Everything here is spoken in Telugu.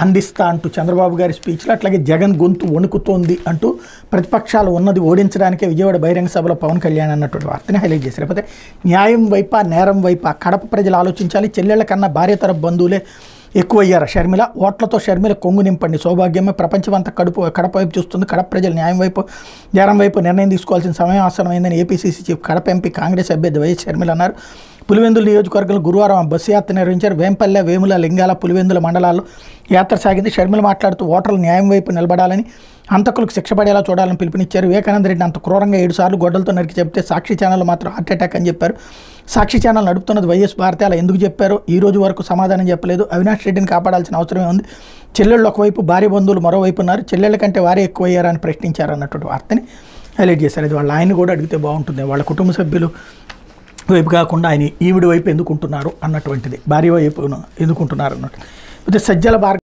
అందిస్తా అంటూ చంద్రబాబు గారి స్పీచ్లో, అట్లాగే జగన్ గొంతు వణుకుతోంది అంటూ ప్రతిపక్షాలు ఉన్నది ఓడించడానికే విజయవాడ బహిరంగ సభలో పవన్ కళ్యాణ్ అన్నటువంటి వార్తని హైలైట్ చేశారు. లేకపోతే న్యాయం వైపా నేరం వైపా కడప ప్రజలు ఆలోచించాలి, చెల్లెళ్ల కన్నా భార్య తరపు బంధువులే ఎక్కువయ్యారు. షర్మిల ఓట్లతో షర్మిల కొంగు నింపండి, సౌభాగ్యమే ప్రపంచమంతా కడప వైపు చూస్తుంది, కడప ప్రజలు న్యాయం వైపు నేరం వైపు నిర్ణయం తీసుకోవాల్సిన సమయం ఆసనమైందని APCC chief Kadapa MP Congress అభ్యర్థి వైఎస్ షర్మిల అన్నారు. పులివెందుల నియోజకవర్గంలో గురువారం బస్సు యాత్ర నిర్వహించారు. వేంపల్లె, వేముల, లింగాల, పులివెందుల మండలాల్లో యాత్ర సాగింది. షర్మిల మాట్లాడుతూ ఓటర్లు న్యాయం వైపు నిలబడాలని, హంతకులకు శిక్ష పడేలా చూడాలని పిలుపునిచ్చారు. వివేకానంద రెడ్డి అంత క్రూరంగా 7 సార్లు గొడ్డలతో నరికి చెప్తే సాక్షి ఛానల్ మాత్రం హార్ట్ అటాక్ అని చెప్పారు. సాక్షి ఛానల్ నడుపుతున్నది వైఎస్ భారతి, అలా ఎందుకు చెప్పారో ఈ రోజు వరకు సమాధానం చెప్పలేదు. అవినాష్ రెడ్డిని కాపాడాల్సిన అవసరమే ఉంది. చెల్లెళ్ళు ఒకవైపు, భార్య బంధువులు మరోవైపు ఉన్నారు. చెల్లెళ్ళ కంటే వారే ఎక్కువయ్యారని ప్రశ్నించారు అన్నటువంటి వార్తని హైలైట్ చేశారు. అది వాళ్ళ ఆయన కూడా అడిగితే బాగుంటుంది, వాళ్ళ కుటుంబ సభ్యులు వైపు కాకుండా ఆయన ఈవిడి వైపు ఎందుకుంటున్నారు అన్నటువంటిది, భార్య వైపు ఎందుకుంటున్నారు అన్నట్టు. అయితే సజ్జల భార్గవ